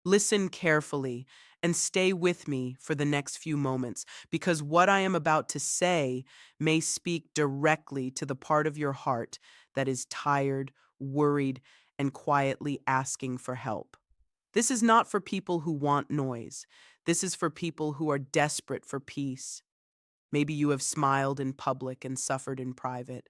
Listen carefully and stay with me for the next few moments because what I am about to say may speak directly to the part of your heart that is tired, worried, and quietly asking for help. This is not for people who want noise. This is for people who are desperate for peace. Maybe you have smiled in public and suffered in private.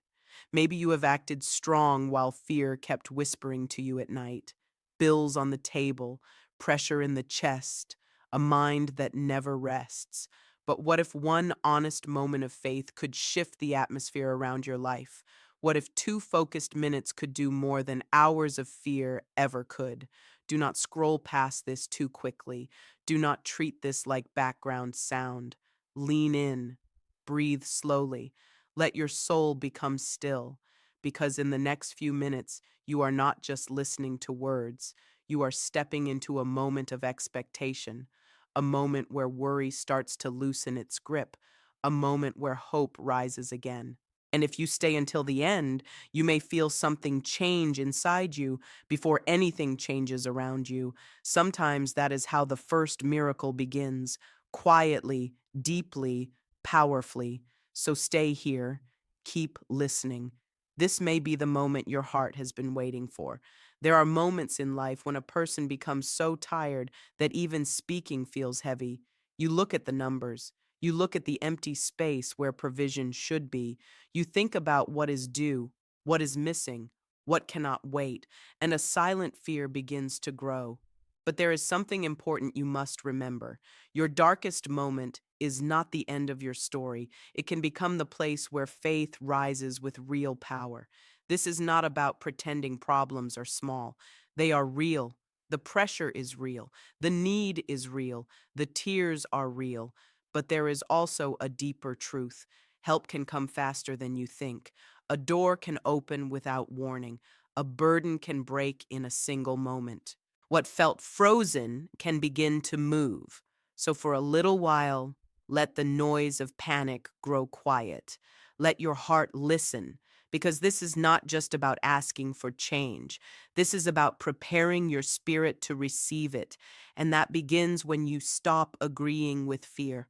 Maybe you have acted strong while fear kept whispering to you at night. Bills on the table, pressure in the chest, a mind that never rests. But what if one honest moment of faith could shift the atmosphere around your life? What if 2 focused minutes could do more than hours of fear ever could? Do not scroll past this too quickly. Do not treat this like background sound. Lean in. Breathe slowly. Let your soul become still, because in the next few minutes, you are not just listening to words, you are stepping into a moment of expectation, a moment where worry starts to loosen its grip, a moment where hope rises again. And if you stay until the end, you may feel something change inside you before anything changes around you. Sometimes that is how the first miracle begins, quietly, deeply, powerfully. So stay here, keep listening. This may be the moment your heart has been waiting for. There are moments in life when a person becomes so tired that even speaking feels heavy. You look at the numbers, you look at the empty space where provision should be, you think about what is due, what is missing, what cannot wait, and a silent fear begins to grow. But there is something important you must remember. Your darkest moment is not the end of your story. It can become the place where faith rises with real power. This is not about pretending problems are small. They are real. The pressure is real. The need is real. The tears are real. But there is also a deeper truth. Help can come faster than you think. A door can open without warning. A burden can break in a single moment. What felt frozen can begin to move. So for a little while, let the noise of panic grow quiet. Let your heart listen, because this is not just about asking for change. This is about preparing your spirit to receive it. And that begins when you stop agreeing with fear.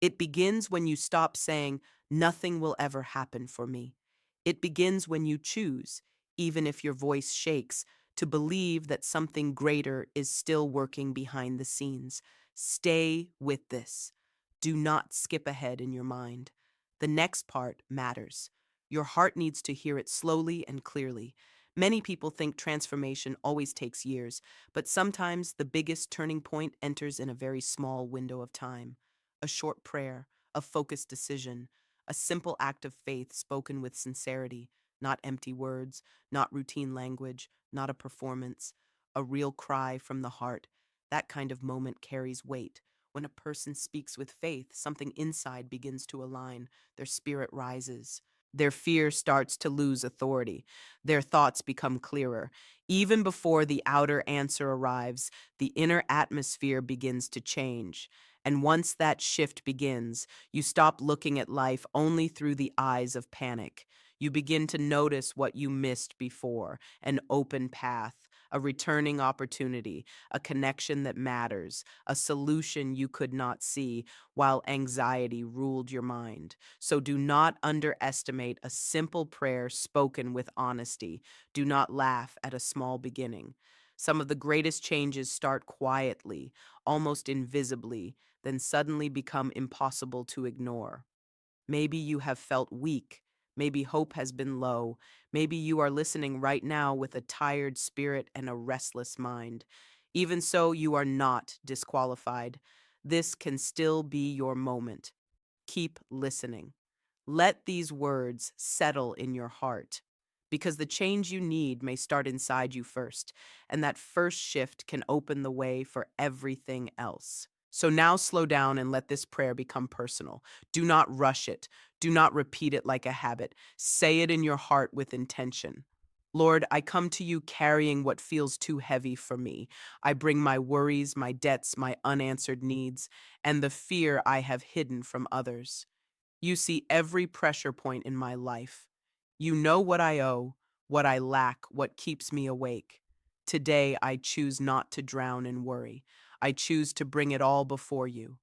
It begins when you stop saying, "Nothing will ever happen for me." It begins when you choose, even if your voice shakes, to believe that something greater is still working behind the scenes. Stay with this. Do not skip ahead in your mind. The next part matters. Your heart needs to hear it slowly and clearly. Many people think transformation always takes years, but sometimes the biggest turning point enters in a very small window of time. A short prayer, a focused decision, a simple act of faith spoken with sincerity, not empty words, not routine language, not a performance, a real cry from the heart. That kind of moment carries weight. When a person speaks with faith, something inside begins to align, their spirit rises. Their fear starts to lose authority. Their thoughts become clearer. Even before the outer answer arrives, the inner atmosphere begins to change. And once that shift begins, you stop looking at life only through the eyes of panic. You begin to notice what you missed before, an open path, a returning opportunity, a connection that matters, a solution you could not see while anxiety ruled your mind. So do not underestimate a simple prayer spoken with honesty. Do not laugh at a small beginning. Some of the greatest changes start quietly, almost invisibly, then suddenly become impossible to ignore. Maybe you have felt weak. Maybe hope has been low. Maybe you are listening right now with a tired spirit and a restless mind. Even so, you are not disqualified. This can still be your moment. Keep listening. Let these words settle in your heart because the change you need may start inside you first, and that first shift can open the way for everything else. So now slow down and let this prayer become personal. Do not rush it. Do not repeat it like a habit. Say it in your heart with intention. Lord, I come to you carrying what feels too heavy for me. I bring my worries, my debts, my unanswered needs, and the fear I have hidden from others. You see every pressure point in my life. You know what I owe, what I lack, what keeps me awake. Today, I choose not to drown in worry. I choose to bring it all before you.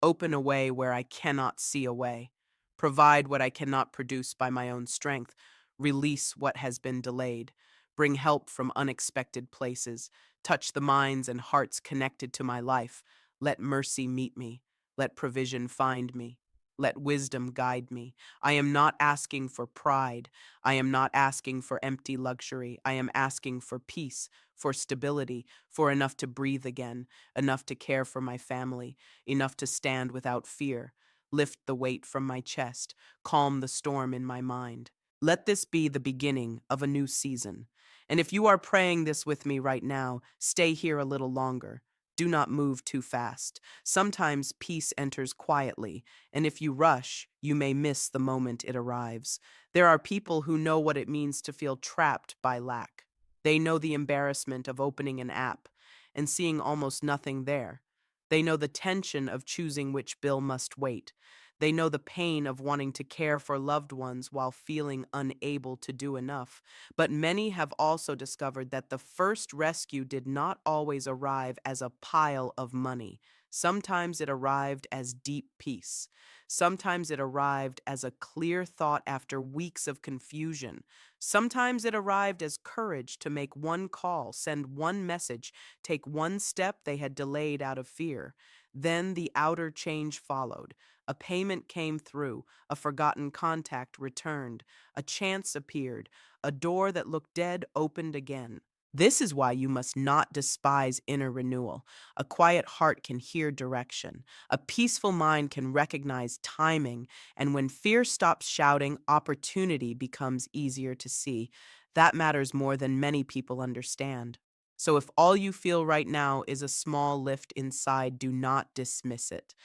Open a way where I cannot see a way. Provide what I cannot produce by my own strength. Release what has been delayed. Bring help from unexpected places. Touch the minds and hearts connected to my life. Let mercy meet me. Let provision find me. Let wisdom guide me. I am not asking for pride. I am not asking for empty luxury. I am asking for peace, for stability, for enough to breathe again, enough to care for my family, enough to stand without fear, lift the weight from my chest, calm the storm in my mind. Let this be the beginning of a new season. And if you are praying this with me right now, stay here a little longer. Do not move too fast. Sometimes peace enters quietly, and if you rush, you may miss the moment it arrives. There are people who know what it means to feel trapped by lack. They know the embarrassment of opening an app and seeing almost nothing there. They know the tension of choosing which bill must wait. They know the pain of wanting to care for loved ones while feeling unable to do enough. But many have also discovered that the first rescue did not always arrive as a pile of money. Sometimes it arrived as deep peace. Sometimes it arrived as a clear thought after weeks of confusion. Sometimes it arrived as courage to make one call, send one message, take one step they had delayed out of fear. Then the outer change followed. A payment came through, a forgotten contact returned, a chance appeared, a door that looked dead opened again. This is why you must not despise inner renewal. A quiet heart can hear direction. A peaceful mind can recognize timing. And when fear stops shouting, opportunity becomes easier to see. That matters more than many people understand. So if all you feel right now is a small lift inside, do not dismiss it.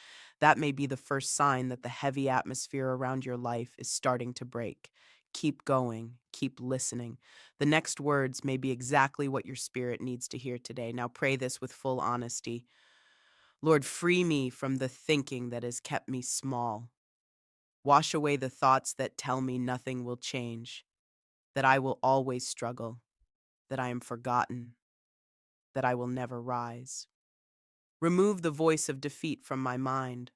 That may be the first sign that the heavy atmosphere around your life is starting to break. Keep going, keep listening. The next words may be exactly what your spirit needs to hear today. Now pray this with full honesty. Lord, free me from the thinking that has kept me small. Wash away the thoughts that tell me nothing will change, that I will always struggle, that I am forgotten, that I will never rise. Remove the voice of defeat from my mind.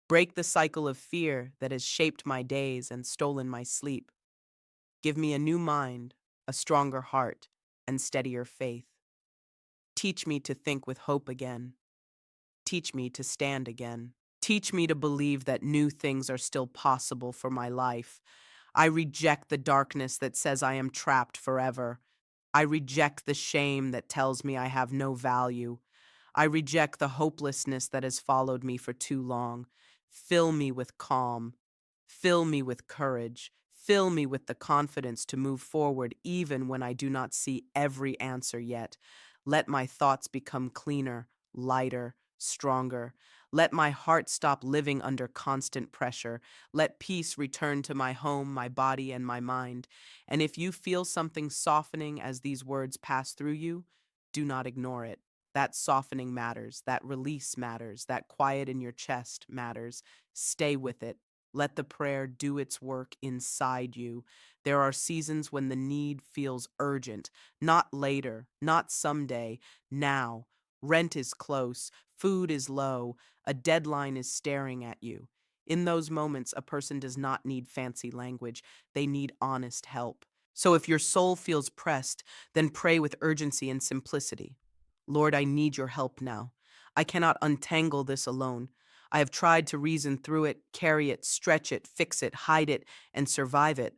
Break the cycle of fear that has shaped my days and stolen my sleep. Give me a new mind, a stronger heart, and steadier faith. Teach me to think with hope again. Teach me to stand again. Teach me to believe that new things are still possible for my life. I reject the darkness that says I am trapped forever. I reject the shame that tells me I have no value. I reject the hopelessness that has followed me for too long. Fill me with calm. Fill me with courage. Fill me with the confidence to move forward even when I do not see every answer yet. Let my thoughts become cleaner, lighter, stronger. Let my heart stop living under constant pressure. Let peace return to my home, my body, and my mind. And if you feel something softening as these words pass through you, do not ignore it. That softening matters. That release matters. That quiet in your chest matters. Stay with it. Let the prayer do its work inside you. There are seasons when the need feels urgent, not later, not someday, now. Rent is close, food is low, a deadline is staring at you. In those moments, a person does not need fancy language, they need honest help. So if your soul feels pressed, then pray with urgency and simplicity. Lord, I need your help now. I cannot untangle this alone. I have tried to reason through it, carry it, stretch it, fix it, hide it, and survive it.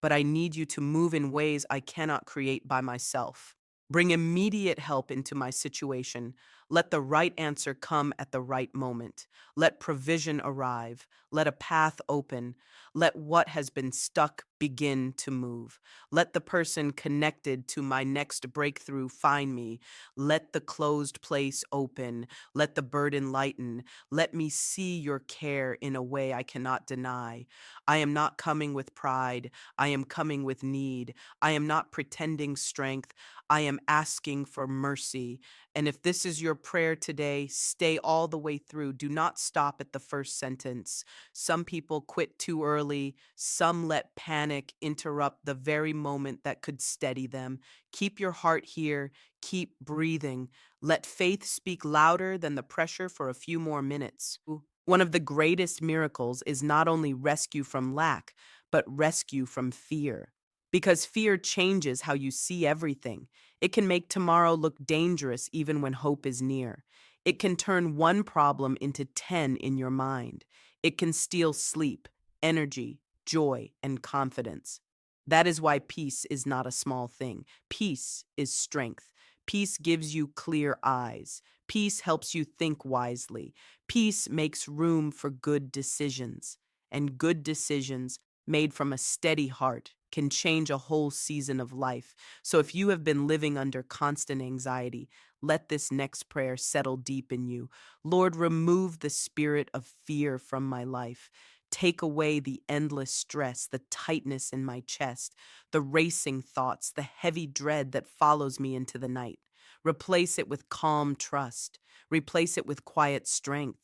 But I need you to move in ways I cannot create by myself. Bring immediate help into my situation. Let the right answer come at the right moment. Let provision arrive. Let a path open. Let what has been stuck begin to move. Let the person connected to my next breakthrough find me. Let the closed place open. Let the burden lighten. Let me see your care in a way I cannot deny. I am not coming with pride. I am coming with need. I am not pretending strength. I am asking for mercy. And if this is your prayer today, stay all the way through. Do not stop at the first sentence. Some people quit too early. Some let panic interrupt the very moment that could steady them. Keep your heart here. Keep breathing. Let faith speak louder than the pressure for a few more minutes. One of the greatest miracles is not only rescue from lack, but rescue from fear. Because fear changes how you see everything. It can make tomorrow look dangerous even when hope is near. It can turn one problem into 10 in your mind. It can steal sleep, energy, joy, and confidence. That is why peace is not a small thing. Peace is strength. Peace gives you clear eyes. Peace helps you think wisely. Peace makes room for good decisions. And good decisions made from a steady heart can change a whole season of life. So if you have been living under constant anxiety, let this next prayer settle deep in you. Lord, remove the spirit of fear from my life. Take away the endless stress, the tightness in my chest, the racing thoughts, the heavy dread that follows me into the night. Replace it with calm trust. Replace it with quiet strength.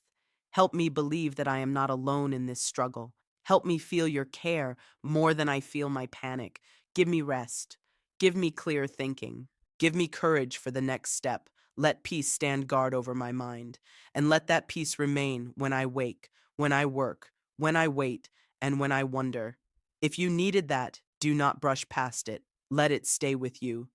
Help me believe that I am not alone in this struggle. Help me feel your care more than I feel my panic. Give me rest. Give me clear thinking. Give me courage for the next step. Let peace stand guard over my mind. And let that peace remain when I wake, when I work, when I wait, and when I wonder. If you needed that, do not brush past it. Let it stay with you.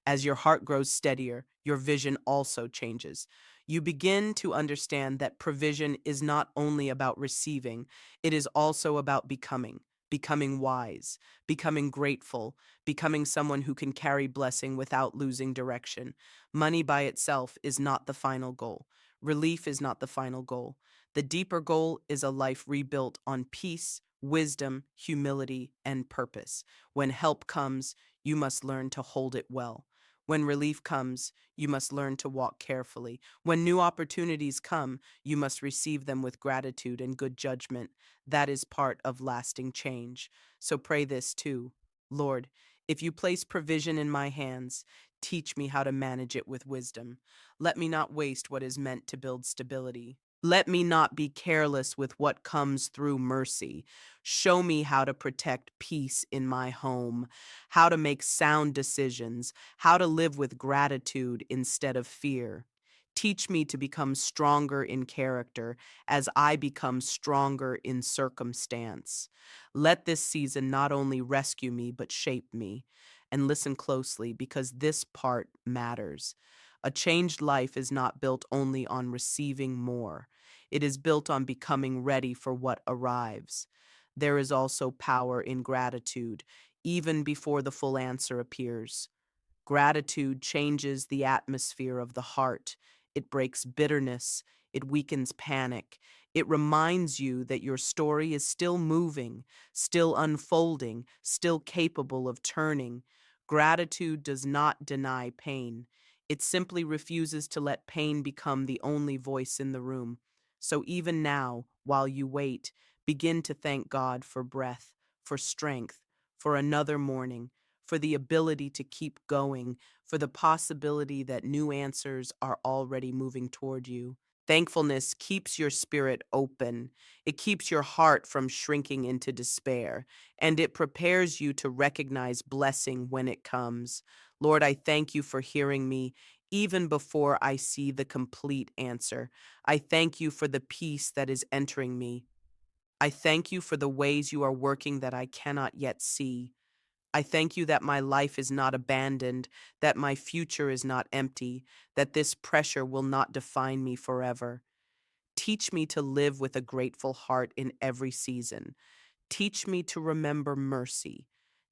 As your heart grows steadier, your vision also changes. You begin to understand that provision is not only about receiving, it is also about becoming wise, becoming grateful, becoming someone who can carry blessing without losing direction. Money by itself is not the final goal. Relief is not the final goal. The deeper goal is a life rebuilt on peace, wisdom, humility, and purpose. When help comes, you must learn to hold it well. When relief comes, you must learn to walk carefully. When new opportunities come, you must receive them with gratitude and good judgment. That is part of lasting change. So pray this too. Lord, if you place provision in my hands, teach me how to manage it with wisdom. Let me not waste what is meant to build stability. Let me not be careless with what comes through mercy. Show me how to protect peace in my home, how to make sound decisions, how to live with gratitude instead of fear. Teach me to become stronger in character as I become stronger in circumstance. Let this season not only rescue me, but shape me. And listen closely because this part matters. A changed life is not built only on receiving more, it is built on becoming ready for what arrives. There is also power in gratitude, even before the full answer appears. Gratitude changes the atmosphere of the heart. It breaks bitterness. It weakens panic. It reminds you that your story is still moving, still unfolding, still capable of turning. Gratitude does not deny pain. It simply refuses to let pain become the only voice in the room. So even now, while you wait, begin to thank God for breath, for strength, for another morning, for the ability to keep going, for the possibility that new answers are already moving toward you. Thankfulness keeps your spirit open. It keeps your heart from shrinking into despair, and it prepares you to recognize blessing when it comes. Lord, I thank you for hearing me even before I see the complete answer. I thank you for the peace that is entering me. I thank you for the ways you are working that I cannot yet see. I thank you that my life is not abandoned, that my future is not empty, that this pressure will not define me forever. Teach me to live with a grateful heart in every season. Teach me to remember mercy.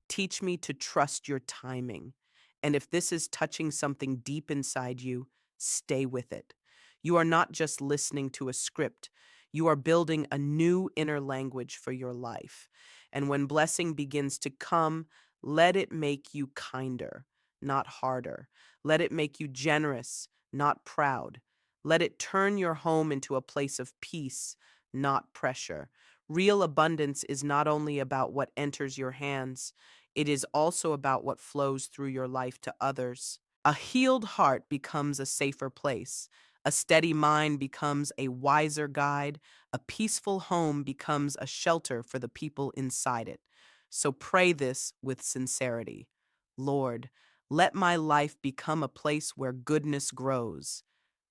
Teach me to trust your timing. And if this is touching something deep inside you, stay with it. You are not just listening to a script, you are building a new inner language for your life. And when blessing begins to come, let it make you kinder, not harder. Let it make you generous, not proud. Let it turn your home into a place of peace, not pressure. Real abundance is not only about what enters your hands, it is also about what flows through your life to others. A healed heart becomes a safer place. A steady mind becomes a wiser guide. A peaceful home becomes a shelter for the people inside it. So pray this with sincerity. Lord, let my life become a place where goodness grows.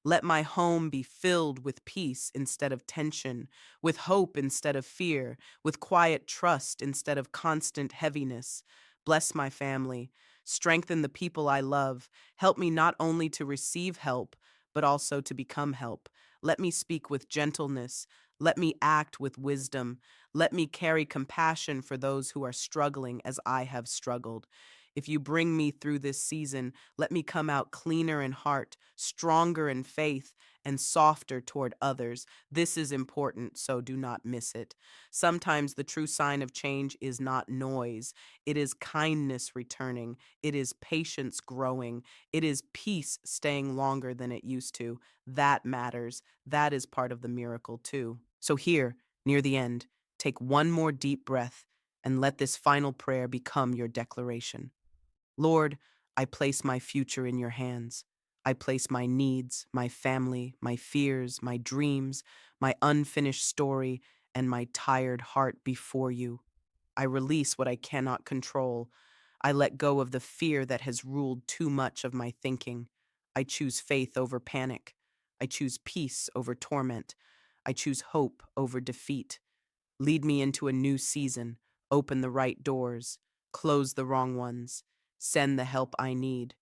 Let my home be filled with peace instead of tension, with hope instead of fear, with quiet trust instead of constant heaviness. Bless my family. Strengthen the people I love. Help me not only to receive help, but also to become help. Let me speak with gentleness. Let me act with wisdom. Let me carry compassion for those who are struggling as I have struggled. If you bring me through this season, let me come out cleaner in heart, stronger in faith, and softer toward others. This is important, so do not miss it. Sometimes the true sign of change is not noise, it is kindness returning, it is patience growing, it is peace staying longer than it used to. That matters. That is part of the miracle, too. So, here, near the end, take one more deep breath and let this final prayer become your declaration. Lord, I place my future in your hands. I place my needs, my family, my fears, my dreams, my unfinished story, and my tired heart before you. I release what I cannot control. I let go of the fear that has ruled too much of my thinking. I choose faith over panic. I choose peace over torment. I choose hope over defeat. Lead me into a new season. Open the right doors. Close the wrong ones. Send the help I need.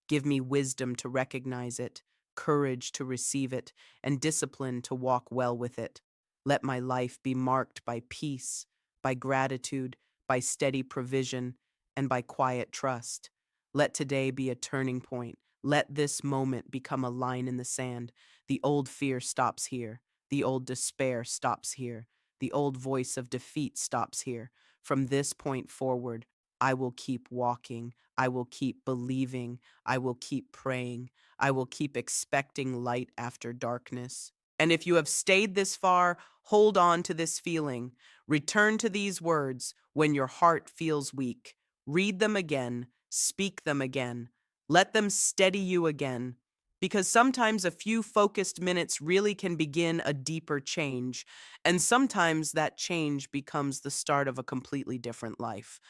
Give me wisdom to recognize it, courage to receive it, and discipline to walk well with it. Let my life be marked by peace, by gratitude, by steady provision, and by quiet trust. Let today be a turning point. Let this moment become a line in the sand. The old fear stops here. The old despair stops here. The old voice of defeat stops here. From this point forward, I will keep walking. I will keep believing. I will keep praying. I will keep expecting light after darkness. And if you have stayed this far, hold on to this feeling. Return to these words when your heart feels weak. Read them again. Speak them again. Let them steady you again. Because sometimes a few focused minutes really can begin a deeper change. And sometimes that change becomes the start of a completely different life.